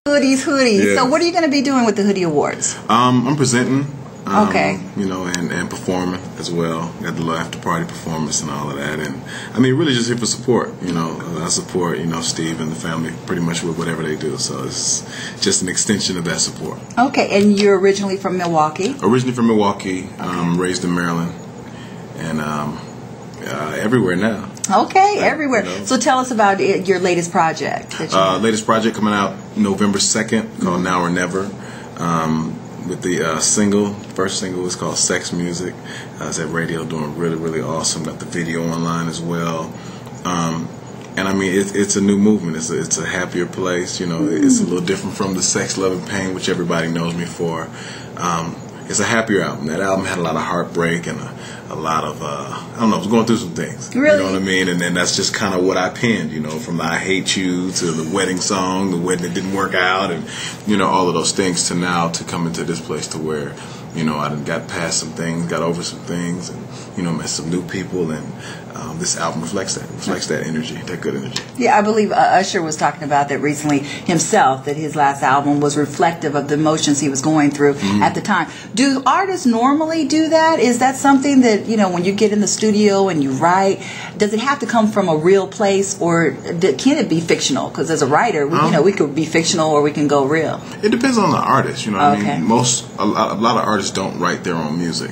Hoodies. Yeah. So what are you going to be doing with the Hoodie Awards? I'm presenting. Okay. You know, and performing as well. Got the little after party performance and all of that, and I mean, really just here for support. You know, I support Steve and the family pretty much with whatever they do. So it's just an extension of that support. Okay, and you're originally from Milwaukee. Originally from Milwaukee, raised in Maryland, and everywhere now. Okay, everywhere. You know. So tell us about your latest project. Latest project coming out November 2nd called Now or Never. With the first single is called Sex Music. It's at radio, doing really, really awesome. Got the video online as well. And I mean, it's a new movement. It's a happier place. You know, it's a little different from the Sex, Love, and Pain, which everybody knows me for. It's a happier album. That album had a lot of heartbreak and a lot of, I don't know, I was going through some things. Really? You know what I mean? And then that's just kind of what I penned, from the I Hate You to the wedding song, the wedding that didn't work out, and, all of those things to now to come into this place to where, I done got past some things, got over some things, and, met some new people, and this album reflects that energy, that good energy. Yeah, I believe Usher was talking about that recently himself, that his last album was reflective of the emotions he was going through at the time. Do artists normally do that? Is that something that, when you get in the studio and you write, does it have to come from a real place, or can it be fictional? Because as a writer, we could be fictional or we can go real. It depends on the artist, what I mean? A lot of artists don't write their own music.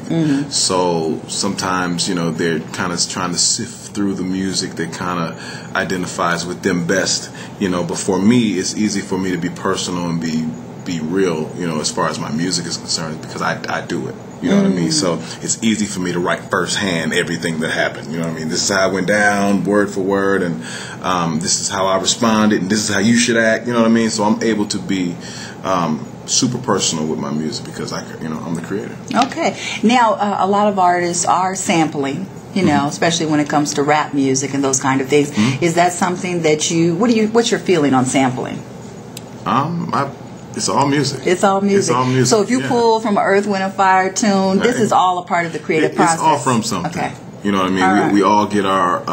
So sometimes, they're kind of trying to sift through the music that kind of identifies with them best, but for me, it's easy for me to be personal and be real, as far as my music is concerned, because I do it. You know what I mean? So it's easy for me to write firsthand everything that happened. You know what I mean? This is how it went down, word for word, and this is how I responded, and this is how you should act. You know what I mean? So I'm able to be super personal with my music because I'm the creator. Okay. Now, a lot of artists are sampling. Especially when it comes to rap music and those kind of things. Is that something that what's your feeling on sampling? It's all music. It's all music. So if you pull from an Earth, Wind, and Fire tune, this is all a part of the creative process. It's all from something. Okay. You know what I mean? Right. We all get our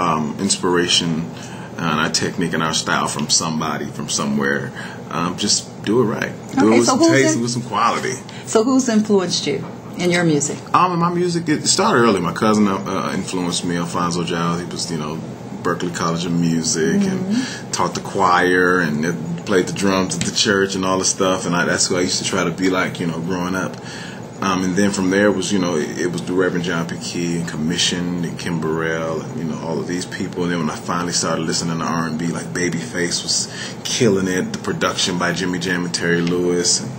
inspiration and our technique and our style from somebody, from somewhere. Just do it right. Do it with some taste, with some quality. So who's influenced you in your music? In my music, it started early. My cousin influenced me, Alfonso Giles. He was, Berklee College of Music, and taught the choir and played the drums at the church and all this stuff. And that's who I used to try to be like, growing up. And then from there was, it was the Reverend John P. Key and Commission and Kim Burrell and, all of these people. And then when I finally started listening to R&B, like Babyface was killing it. The production by Jimmy Jam and Terry Lewis and,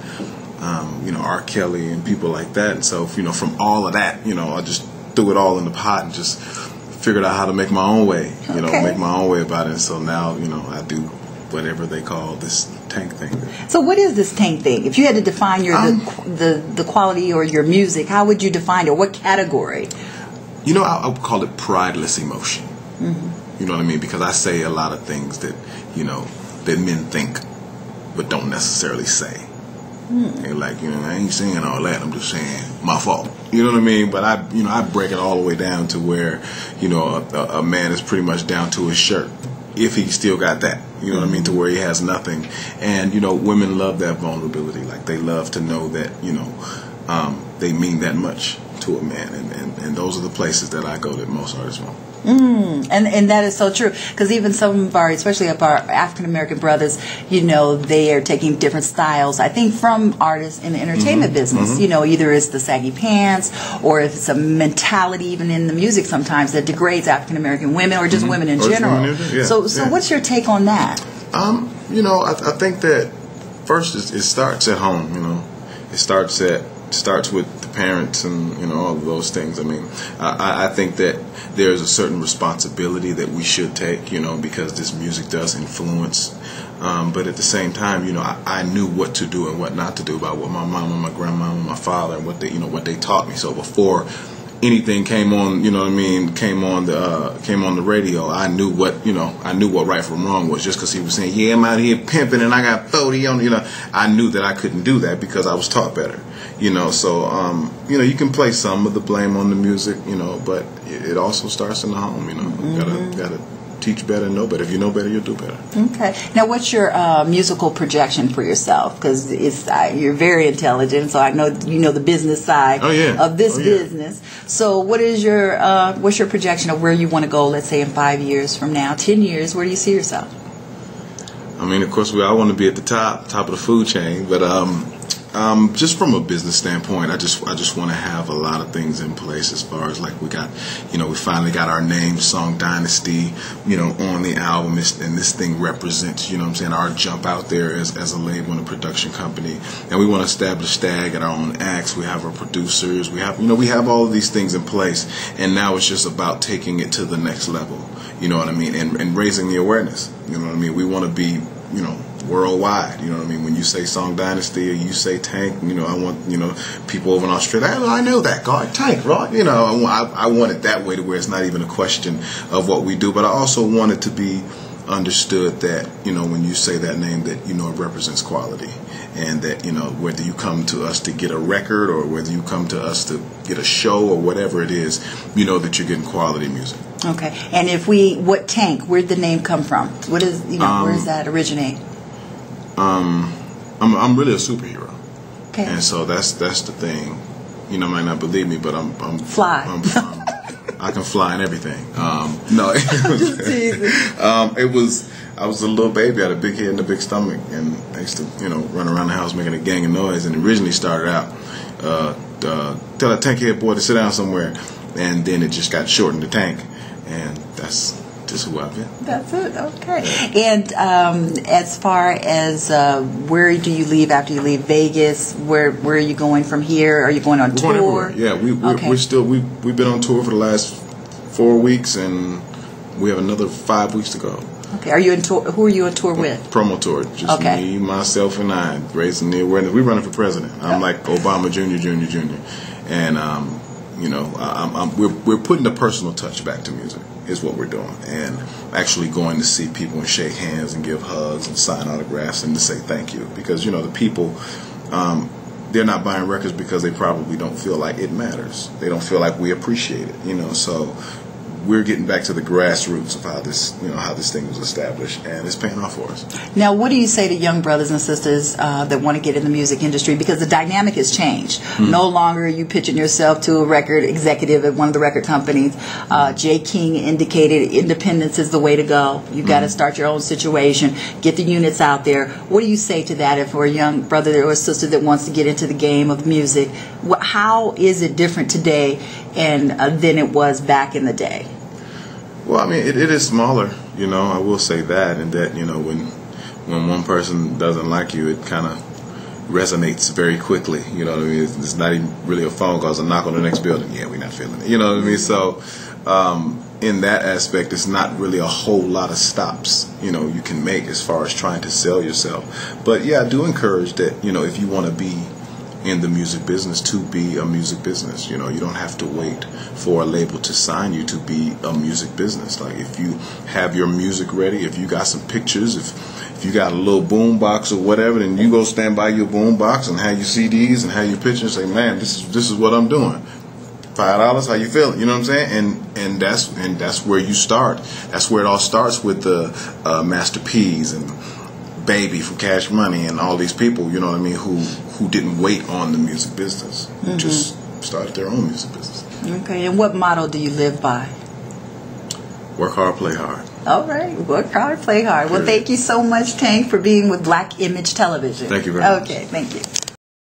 R. Kelly and people like that. And so, from all of that, I just threw it all in the pot and just figured out how to make my own way, make my own way about it. And so now, I do whatever they call this tank thing. So what is this tank thing? If you had to define the quality or your music, how would you define it? What category? I would call it prideless emotion. You know what I mean? Because I say a lot of things that, that men think but don't necessarily say. They're like, I ain't saying all that. I'm just saying my fault. You know what I mean? But I break it all the way down to where, a man is pretty much down to his shirt. If he still got that, you know what I mean, to where he has nothing. And, women love that vulnerability. Like, they love to know that, they mean that much to a man. And those are the places that I go that most artists won't. And that is so true, because even some of our, especially of our African American brothers, they are taking different styles, I think, from artists in the entertainment business. Either it's the saggy pants, or if it's a mentality even in the music sometimes that degrades African American women or just women in general. So what's your take on that? I think that first it starts at home. It starts with the parents and all of those things. I mean, I think that there's a certain responsibility that we should take, because this music does influence. But at the same time, I knew what to do and what not to do about what my mom and my grandma and my father and what they taught me. So before anything came on, came on the radio, I knew what right from wrong was. Just because he was saying, yeah, I'm out here pimping and I got 40 on, I knew that I couldn't do that because I was taught better. So you can place some of the blame on the music, but it also starts in the home. You gotta teach better and know better. If you know better, you'll do better. Okay. Now, what's your musical projection for yourself? Because you're very intelligent, so I know you know the business side of this business. So, what's your projection of where you want to go? Let's say in 5 years from now, 10 years, where do you see yourself? I mean, of course, I want to be at the top of the food chain, but just from a business standpoint, I just want to have a lot of things in place as far as like we finally got our name, Song Dynasty, on the album, and this thing represents, our jump out there as a label and a production company, and we want to establish Stag at our own acts. We have our producers, we have all of these things in place, and now it's just about taking it to the next level. You know what I mean, and raising the awareness. You know what I mean. We want to be, worldwide. You know what I mean. When you say Song Dynasty or you say Tank, I want, people over in Australia. I know that guy, Tank, right? I want it that way to where it's not even a question of what we do. But I also want it to be understood that, when you say that name, that it represents quality, and that whether you come to us to get a record or whether you come to us to get a show or whatever it is, that you're getting quality music. Okay. And what Tank? Where'd the name come from? What is where does that originate? I'm really a superhero. Okay. And so that's the thing. Might not believe me, but I'm fly. I can fly and everything. No, it was. I was a little baby. I had a big head and a big stomach, and I used to, run around the house making a gang of noise. And originally started out, tell that tank head boy to sit down somewhere, and then it just got shortened to Tank, and that's just who I've been. That's it. Okay. And as far as where do you leave after you leave Vegas? Where are you going from here? Are you going on tour? Yeah, we're still we've been on tour for the last 4 weeks, and we have another 5 weeks to go. Okay. Are you in tour? Who are you on tour with? Promo tour. Just me, myself, and I, raising the awareness. We're running for president. I'm like Obama Jr. And we're putting a personal touch back to music. Is what we're doing, and actually going to see people and shake hands and give hugs and sign autographs and to say thank you, because the people, they're not buying records because they probably don't feel like it matters. They don't feel like we appreciate it, so we're getting back to the grassroots of how this thing was established, and it's paying off for us. Now, what do you say to young brothers and sisters that want to get in the music industry? Because the dynamic has changed. Mm-hmm. No longer are you pitching yourself to a record executive at one of the record companies. Jay King indicated independence is the way to go. You've got to start your own situation, get the units out there. What do you say to that if for a young brother or sister that wants to get into the game of music? How is it different today and than it was back in the day? Well, I mean, it is smaller, I will say that, and that, when one person doesn't like you, it kind of resonates very quickly, you know what I mean? It's not even really a phone call, it's a knock on the next building. Yeah, we're not feeling it, you know what I mean? So, in that aspect, it's not really a whole lot of stops, you can make as far as trying to sell yourself. But yeah, I do encourage that, if you want to be in the music business, to be a music business. You don't have to wait for a label to sign you to be a music business. Like, if you have your music ready, if you got some pictures, if you got a little boom box or whatever, then you go stand by your boom box and have your CDs and have your pictures and say, man, this is what I'm doing. $5, how you feeling? You know what I'm saying? And that's where you start. That's where it all starts with the Master P's and Baby from Cash Money and all these people, you know what I mean, who didn't wait on the music business, who just started their own music business. Okay, and what motto do you live by? Work hard, play hard. All right, work hard, play hard. Well, thank you so much, Tank, for being with Black Image Television. Thank you very much. Okay, thank you.